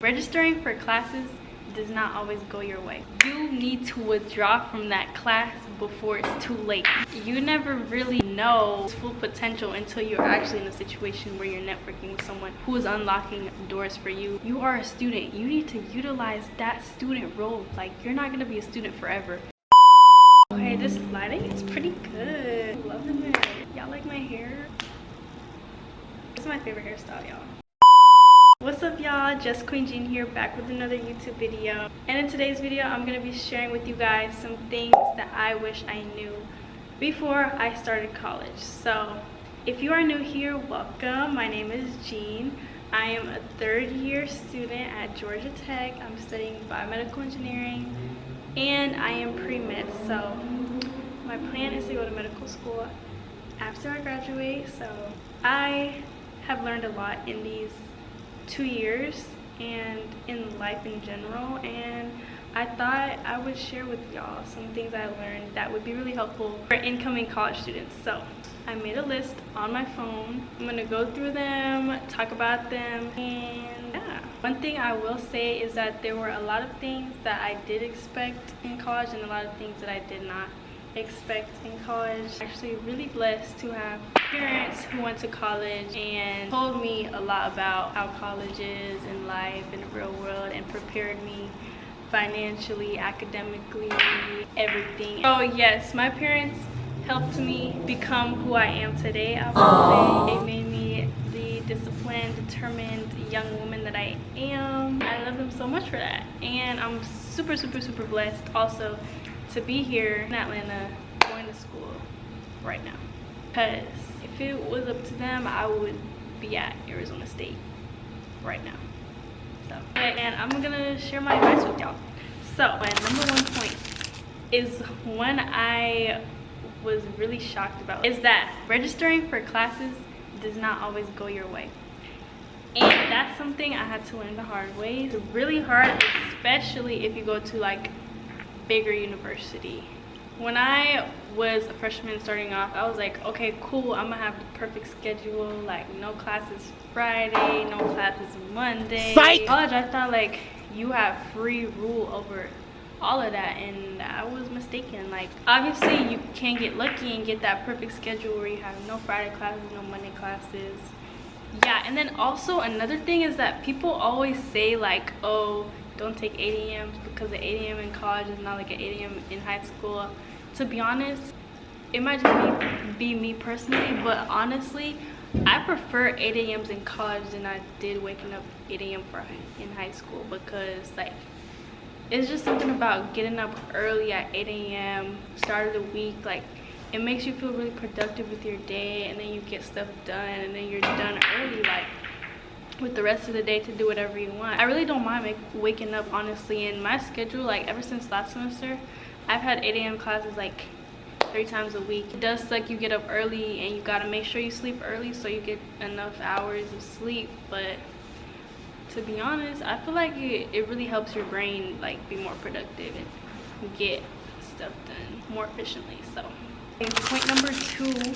registering for classes does not always go your way. You need to withdraw from that class before it's too late. You never really know its full potential until you're actually in a situation where you're networking with someone who is unlocking doors for you. You are a student. You need to utilize that student role. Like, you're not gonna be a student forever. Okay, this lighting is pretty good. Loving it. Y'all like my hair? This is my favorite hairstyle, y'all. What's up, y'all? Just Queen Jean here, back with another YouTube video. And in today's video, I'm gonna be sharing with you guys some things that I wish I knew before I started college. So if you are new here, welcome. My name is Jean. I am a third-year student at Georgia Tech. I'm studying Biomedical Engineering and I am pre-med. So my plan is to go to medical school after I graduate. So I have learned a lot in these 2 years and in life in general, and I thought I would share with y'all some things I learned that would be really helpful for incoming college students. So I made a list on my phone. I'm gonna go through them, talk about them, and yeah. One thing I will say is that there were a lot of things that I did expect in college and a lot of things that I did not expect in college. I'm actually really blessed to have parents who went to college and told me a lot about how college is in life, in the real world, and prepared me financially, academically, everything. So yes, my parents helped me become who I am today. I would say they made me the disciplined, determined young woman that I am. I love them so much for that, and I'm super blessed also to be here in Atlanta going to school right now, because if it was up to them, I would be at Arizona State right now. So, and I'm gonna share my advice with y'all. So my number one point is one I was really shocked about, is that registering for classes does not always go your way. And that's something I had to learn the hard way. It's really hard, especially if you go to like bigger university. When I was a freshman starting off, I was like, okay, cool, I'm gonna have the perfect schedule, like no classes Friday, no classes Monday. Psych! College, I thought like you have free rule over all of that, and I was mistaken. Like, obviously you can get lucky and get that perfect schedule where you have no Friday classes, no Monday classes. Yeah, and then also another thing is that people always say like, oh, don't take 8 a.m. because the 8 a.m. in college is not like an 8 a.m. in high school. To be honest, it might just be me personally, but honestly, I prefer 8 a.m.s in college than I did waking up 8 a.m. in high school, because like it's just something about getting up early at 8 a.m. start of the week. Like, it makes you feel really productive with your day, and then you get stuff done, and then you're done early, like with the rest of the day to do whatever you want. I really don't mind waking up, honestly. In my schedule, like ever since last semester, I've had 8 a.m. classes like 3 times a week. It does suck, you get up early and you gotta make sure you sleep early so you get enough hours of sleep, but to be honest, I feel like it really helps your brain like be more productive and get stuff done more efficiently. So point number 2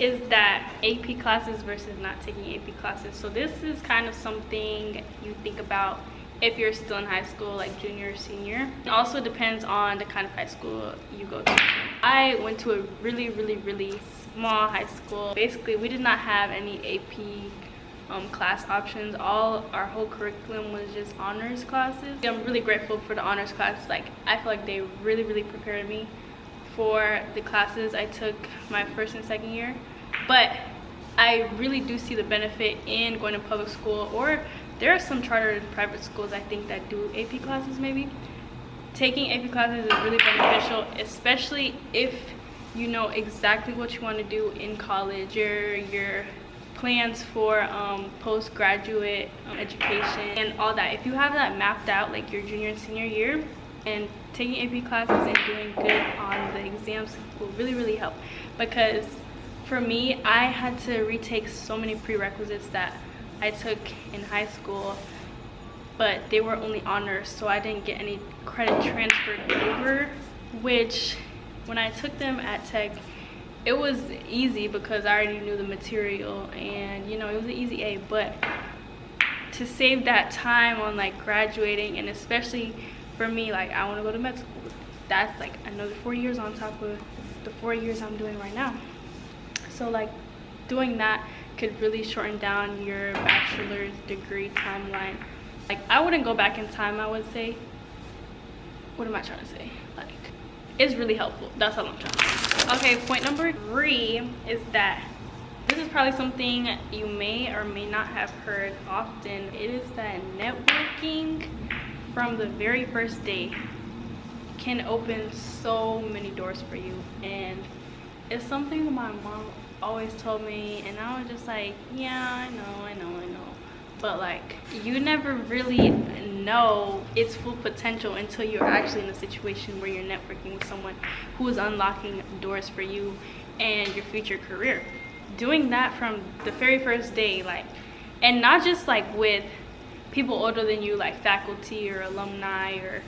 is that AP classes versus not taking AP classes. So this is kind of something you think about if you're still in high school, like junior or senior. It also depends on the kind of high school you go to. I went to a really small high school. Basically, we did not have any AP class options. Our whole curriculum was just honors classes. I'm really grateful for the honors classes. Like, I feel like they really prepared me for the classes I took my first and second year. But I really do see the benefit in going to public school, or there are some chartered and private schools I think that do AP classes. Maybe taking AP classes is really beneficial, especially if you know exactly what you want to do in college, your plans for postgraduate education and all that. If you have that mapped out, like your junior and senior year, and taking AP classes and doing good on the exams will really help. Because for me, I had to retake so many prerequisites that I took in high school, but they were only honors, so I didn't get any credit transferred over, which when I took them at Tech, it was easy because I already knew the material, and you know, it was an easy A. But to save that time on like graduating, and especially for me, like I want to go to med school. That's like another 4 years on top of the 4 years I'm doing right now. So like doing that could really shorten down your bachelor's degree timeline. Like I wouldn't go back in time, I would say. What am I trying to say? Like, it's really helpful. That's all I'm trying to say. Okay, point number 3 is that this is probably something you may or may not have heard often. It is that networking from the very first day can open so many doors for you. And it's something that my mom always told me, and I was just like, yeah, I know. But like, you never really know its full potential until you're actually in a situation where you're networking with someone who is unlocking doors for you and your future career. Doing that from the very first day, like, and not just like with people older than you, like faculty or alumni or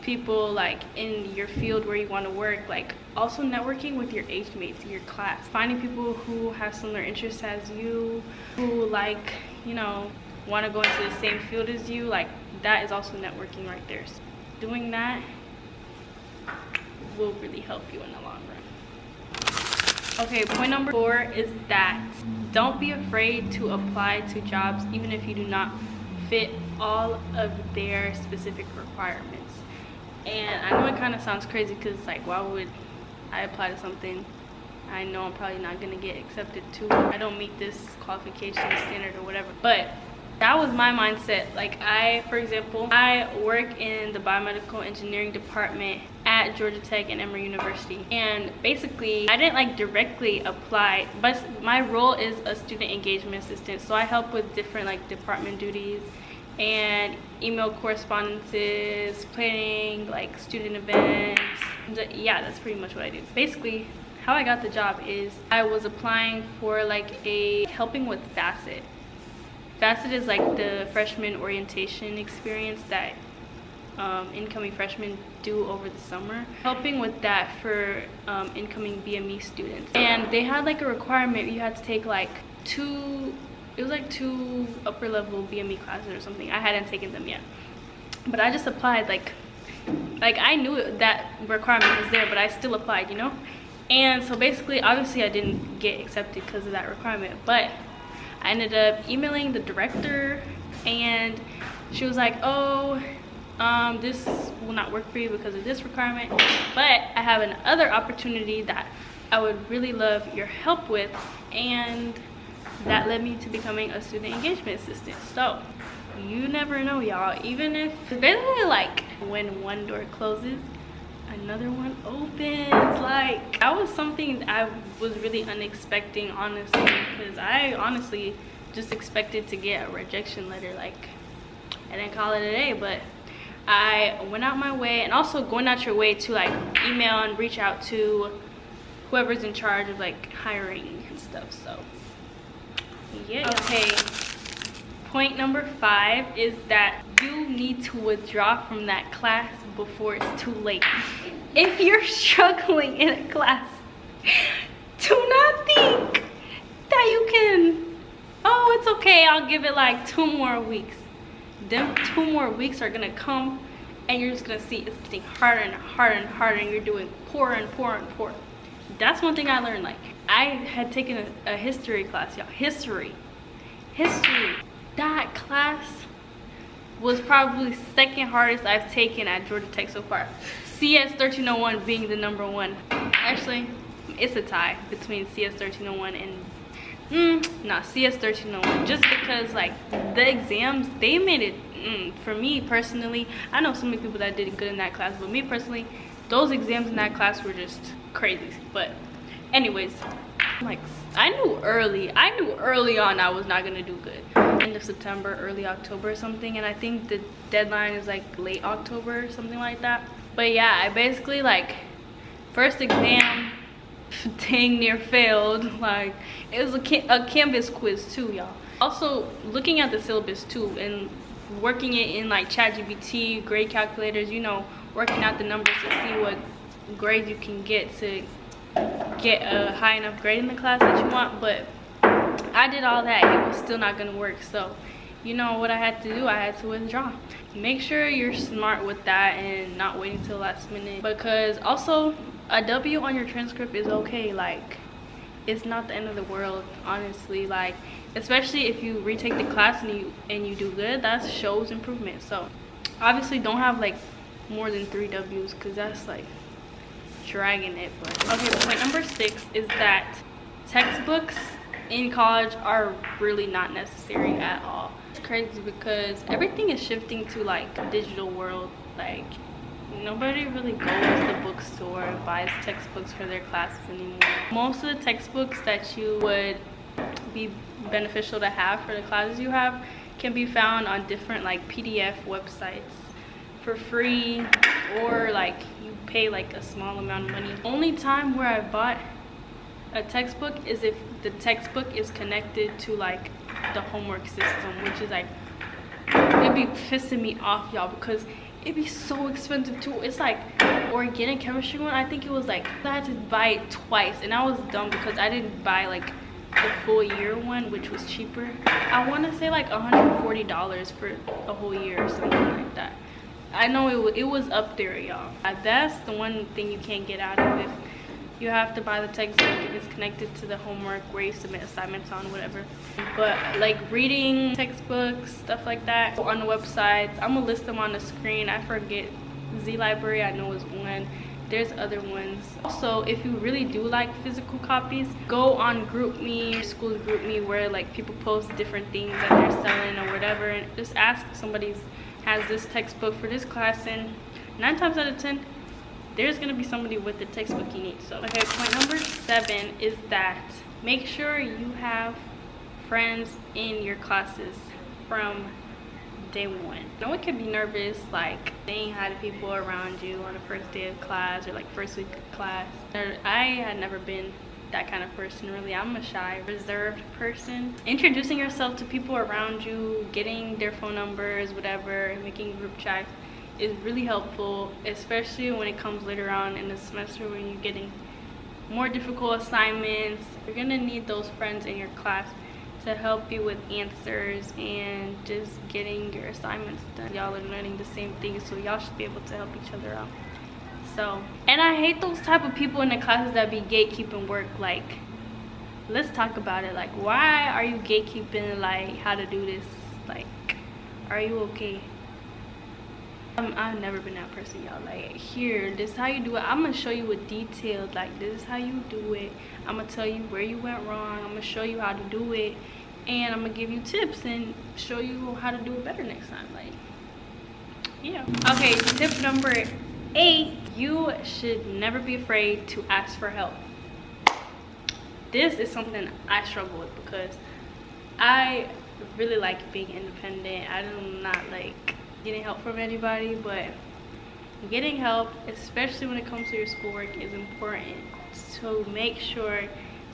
people like in your field where you want to work, like also networking with your age mates in your class, finding people who have similar interests as you, who like, you know, want to go into the same field as you. Like that is also networking right there. So doing that will really help you in the long run. Okay, point number 4 is that don't be afraid to apply to jobs even if you do not fit all of their specific requirements. And I know it kind of sounds crazy because like, why would I apply to something I know I'm probably not gonna get accepted to? I don't meet this qualification standard or whatever. But that was my mindset. Like for example, I work in the Biomedical Engineering department at Georgia Tech and Emory University. And basically, I didn't like directly apply, but my role is a student engagement assistant. So I help with different like department duties and email correspondences, planning like student events. Yeah, that's pretty much what I do. Basically, how I got the job is I was applying for like helping with FACET. FACET is like the freshman orientation experience that incoming freshmen do over the summer. Helping with that for incoming BME students. And they had like a requirement, you had to take like two upper level BME classes or something. I hadn't taken them yet, but I just applied. Like I knew that requirement was there, but I still applied, you know. And so basically, obviously I didn't get accepted because of that requirement, but I ended up emailing the director and she was like, oh, this will not work for you because of this requirement, but I have another opportunity that I would really love your help with. And that led me to becoming a student engagement assistant. So you never know, y'all. Even if it's basically like when one door closes, another one opens. Like that was something I was really unexpecting, honestly, because I honestly just expected to get a rejection letter, like, and then call it a day. But I went out my way, and also going out your way to like email and reach out to whoever's in charge of like hiring and stuff. So yeah. Okay, point number 5 is that you need to withdraw from that class before it's too late. If you're struggling in a class, do not think that you can, oh, it's okay, I'll give it like 2 more weeks. Them 2 more weeks are gonna come and you're just gonna see it's getting harder and harder and harder, and you're doing poorer and poorer and poorer. That's one thing I learned. Like I had taken a history class, y'all. History. That class was probably second hardest I've taken at Georgia Tech so far. CS 1301 being the number 1. Actually, it's a tie between CS 1301 and CS 1301. Just because like the exams, they made it for me personally. I know so many people that did good in that class, but me personally, those exams in that class were just crazy. But anyways, like I knew early on I was not gonna do good. End of September, early October or something, and I think the deadline is like late October or something like that. But yeah, I basically like first exam dang near failed. Like it was a Canvas quiz too, y'all. Also looking at the syllabus too and working it in like ChatGPT, grade calculators, you know, working out the numbers to see what grade you can get to get a high enough grade in the class that you want. But I did all that, it was still not gonna work. So you know what I had to do? I had to withdraw. Make sure you're smart with that and not waiting till last minute, because also a W on your transcript is okay. Like, it's not the end of the world, honestly. Like, especially if you retake the class and you do good, that shows improvement. So obviously don't have like more than 3 W's, because that's like dragging it. But okay, point number 6 is that textbooks in college are really not necessary at all. It's crazy because everything is shifting to like a digital world. Like, nobody really goes to the bookstore and buys textbooks for their classes anymore. Most of the textbooks that you would be beneficial to have for the classes you have can be found on different like PDF websites for free, or like you pay like a small amount of money. Only time where I bought a textbook is if the textbook is connected to like the homework system, which is like, it'd be pissing me off, y'all, because it'd be so expensive too. It's like organic chemistry one, I think it was like, I had to buy it twice, and I was dumb because I didn't buy like the full year one, which was cheaper. I want to say like $140 for a whole year or something like that. I know it was up there, y'all. That's the one thing you can't get out of it. You have to buy the textbook if it's connected to the homework where you submit assignments on, whatever. But like reading textbooks, stuff like that, on the websites, I'm gonna list them on the screen. I forget. Z Library, I know is one. There's other ones. Also, if you really do like physical copies, go on GroupMe, school's GroupMe, where like people post different things that they're selling or whatever, and just ask if somebody has this textbook for this class, and 9 times out of 10 there's gonna be somebody with the textbook you need. So okay, point number 7 is that make sure you have friends in your classes from day one. I know it can be nervous, like saying hi to people around you on the first day of class or like first week of class. I had never been that kind of person, really. I'm a shy, reserved person. Introducing yourself to people around you, getting their phone numbers, whatever, making group chats is really helpful, especially when it comes later on in the semester when you're getting more difficult assignments. You're gonna need those friends in your class to help you with answers and just getting your assignments done. Y'all are learning the same thing, so y'all should be able to help each other out. So, and I hate those type of people in the classes that be gatekeeping work. Like, let's talk about it. Like, why are you gatekeeping like how to do this? Like, are you okay? I've never been that person, y'all. Like, here, this is how you do it. I'm gonna show you with detail. Like, this is how you do it. I'm gonna tell you where you went wrong. I'm gonna show you how to do it, and I'm gonna give you tips and show you how to do it better next time. Like, yeah. Okay, tip number 8, you should never be afraid to ask for help. This is something I struggle with because I really like being independent. I do not like getting help from anybody, but getting help, especially when it comes to your schoolwork, is important. So make sure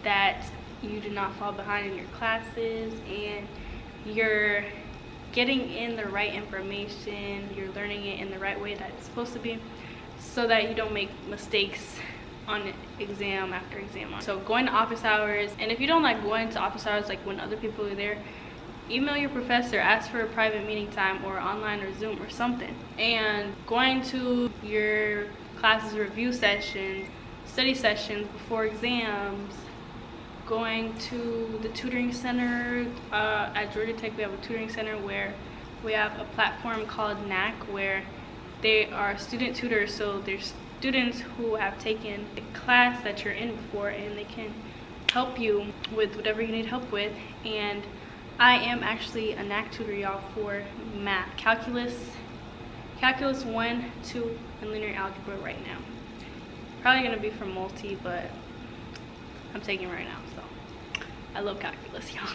that you do not fall behind in your classes and you're getting in the right information, you're learning it in the right way that it's supposed to be, so that you don't make mistakes on exam after exam. So going to office hours, and if you don't like going to office hours like when other people are there, email your professor, ask for a private meeting time or online or Zoom or something. And going to your classes review sessions, study sessions before exams, going to the tutoring center. At Georgia Tech we have a tutoring center where we have a platform called NAC where they are student tutors, so there's students who have taken a class that you're in before and they can help you with whatever you need help with. And I am actually a NAC tutor, y'all, for math, calculus 1, 2, and linear algebra right now. Probably gonna be for multi, but I'm taking it right now, so I love calculus, y'all.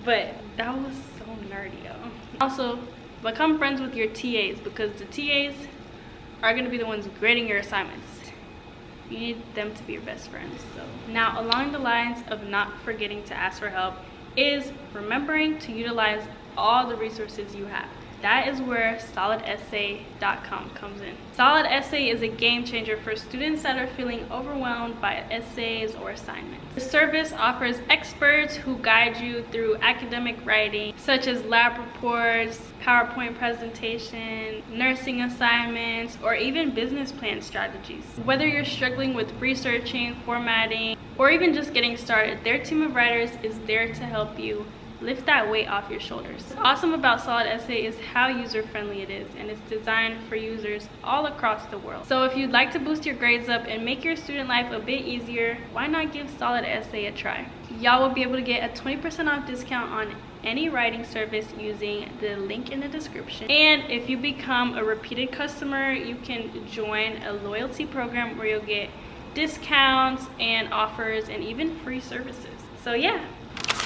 But that was so nerdy, y'all. Also, become friends with your TAs, because the TAs are gonna be the ones grading your assignments. You need them to be your best friends. So now, along the lines of not forgetting to ask for help is remembering to utilize all the resources you have. That is where solidessay.com comes in. Solid Essay is a game changer for students that are feeling overwhelmed by essays or assignments. The service offers experts who guide you through academic writing, such as lab reports, PowerPoint presentation, nursing assignments, or even business plan strategies. Whether you're struggling with researching, formatting, or even just getting started, their team of writers is there to help you lift that weight off your shoulders. What's awesome about Solid Essay is how user-friendly it is, and it's designed for users all across the world. So if you'd like to boost your grades up and make your student life a bit easier, why not give Solid Essay a try? Y'all will be able to get a 20% off discount on any writing service using the link in the description. And if you become a repeated customer, you can join a loyalty program where you'll get discounts and offers and even free services. So yeah.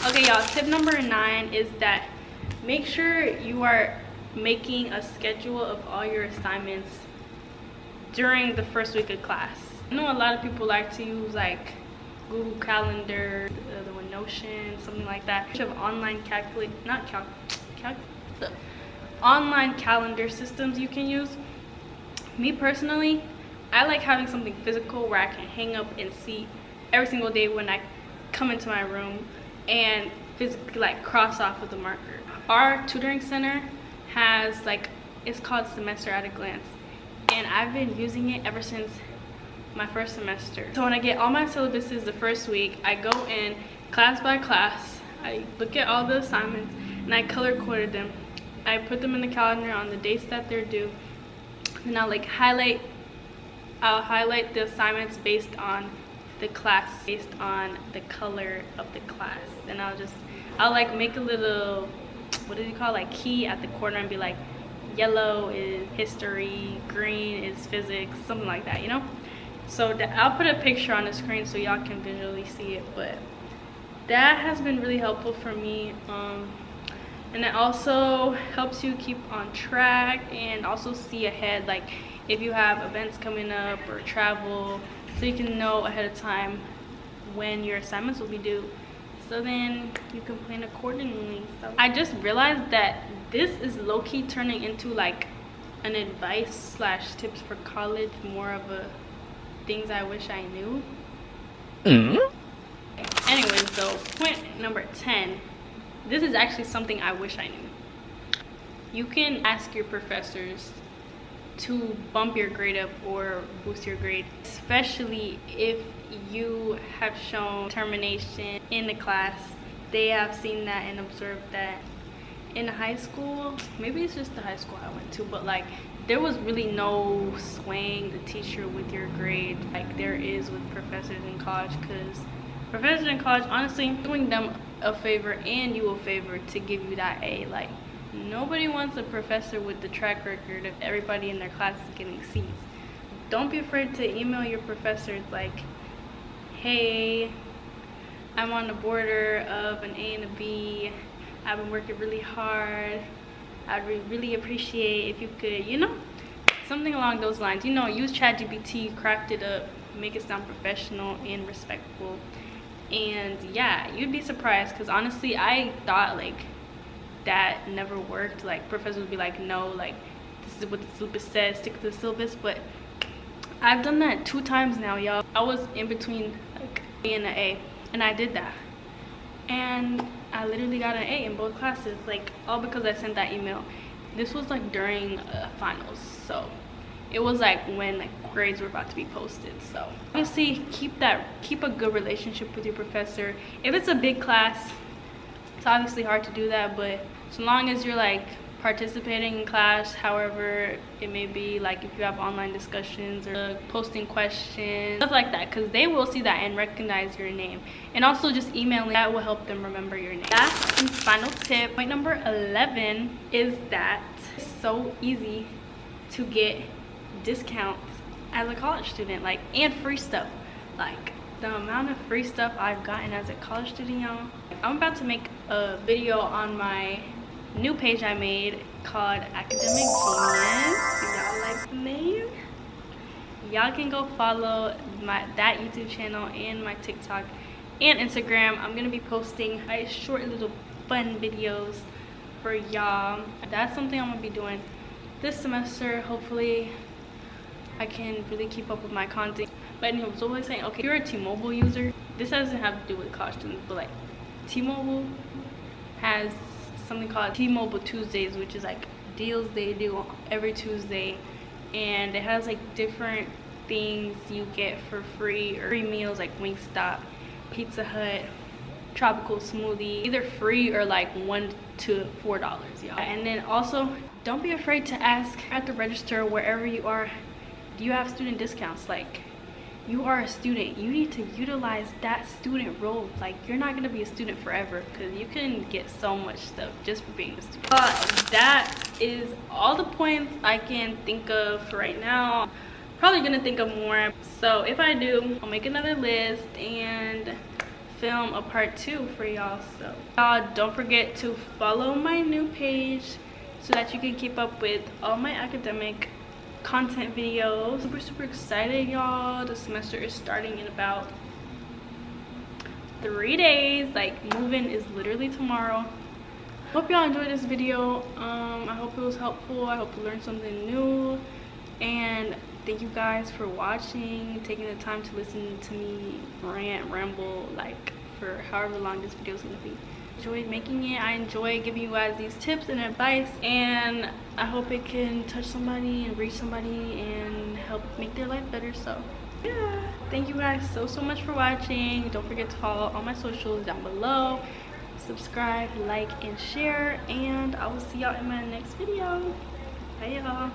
Okay, y'all, tip number 9 is that make sure you are making a schedule of all your assignments during the first week of class. I know a lot of people like to use like Google Calendar, the other one Notion, something like that. You have online online calendar systems you can use. Me personally, I like having something physical where I can hang up and see every single day when I come into my room and physically like cross off with a marker. Our tutoring center has like, it's called Semester at a Glance, and I've been using it ever since my first semester. So when I get all my syllabuses the first week, I go in class by class, I look at all the assignments and I color coded them. I put them in the calendar on the dates that they're due, and I'll highlight the assignments based on the class, based on the color of the class. And I'll like make a little, what do you call, like key at the corner and be like, yellow is history, green is physics, something like that, you know? So I'll put a picture on the screen so y'all can visually see it, but that has been really helpful for me. And it also helps you keep on track and also see ahead, like if you have events coming up or travel, so you can know ahead of time when your assignments will be due, so then you can plan accordingly. So I just realized that this is low-key turning into like an advice / tips for college, more of a things I wish I knew. Anyways, so point number 10, this is actually something I wish I knew. You can ask your professors to bump your grade up or boost your grade, especially if you have shown determination in the class. They have seen that and observed that. In high school, maybe it's just the high school I went to, but like there was really no swaying the teacher with your grade like there is with professors in college, because professors in college, honestly, doing them a favor and you a favor to give you that A. Like, nobody wants a professor with the track record of everybody in their class is getting C's. Don't be afraid to email your professors like, hey, I'm on the border of an A and a B. I've been working really hard. I'd really appreciate if you could, you know, something along those lines. You know, use ChatGPT, craft it up, make it sound professional and respectful. And yeah, you'd be surprised, because honestly, I thought like that never worked. Like professors would be like, no, like this is what the syllabus says, stick to the syllabus. But I've done that 2 times now, y'all. I was in between like A and an A, and I did that, and I literally got an A in both classes, like all because I sent that email. This was like during finals, so it was like when like grades were about to be posted. So obviously keep a good relationship with your professor. If it's a big class, it's obviously hard to do that, but so long as you're like participating in class, however it may be, like if you have online discussions or posting questions, stuff like that, because they will see that and recognize your name. And also just emailing, that will help them remember your name. Last and final tip, point number 11, is that it's so easy to get discounts as a college student, like, and free stuff. Like the amount of free stuff I've gotten as a college student, y'all. I'm about to make a video on my new page I made called Academic Genius. Y'all like the name? Y'all can go follow that YouTube channel and my TikTok and Instagram. I'm gonna be posting short little fun videos for y'all. That's something I'm gonna be doing this semester. Hopefully I can really keep up with my content. But anyway, so what I'm saying, okay, if you're a T-Mobile user, this doesn't have to do with college students, but like T-Mobile has something called T-Mobile Tuesdays, which is like deals they do every Tuesday, and it has like different things you get for free, or free meals like Wingstop, Pizza Hut, tropical smoothie, either free or like $1 to $4, y'all. And then also, don't be afraid to ask at the register wherever you are, do you have student discounts? Like, you are a student, you need to utilize that student role. Like, you're not gonna be a student forever, because you can get so much stuff just for being a student. That is all the points I can think of for right now. Probably gonna think of more, so if I do, I'll make another list and film a part 2 for y'all. So don't forget to follow my new page so that you can keep up with all my academic content videos. Super excited, y'all. The semester is starting in about 3 days. Like, moving is literally tomorrow. Hope y'all enjoyed this video. I hope it was helpful. I hope you learned something new, and thank you guys for watching, taking the time to listen to me ramble like for however long this video is gonna be. Enjoyed making it. I enjoy giving you guys these tips and advice, and I hope it can touch somebody and reach somebody and help make their life better. So yeah, thank you guys so much for watching. Don't forget to follow all my socials down below, subscribe, like, and share, and I will see y'all in my next video. Bye, y'all.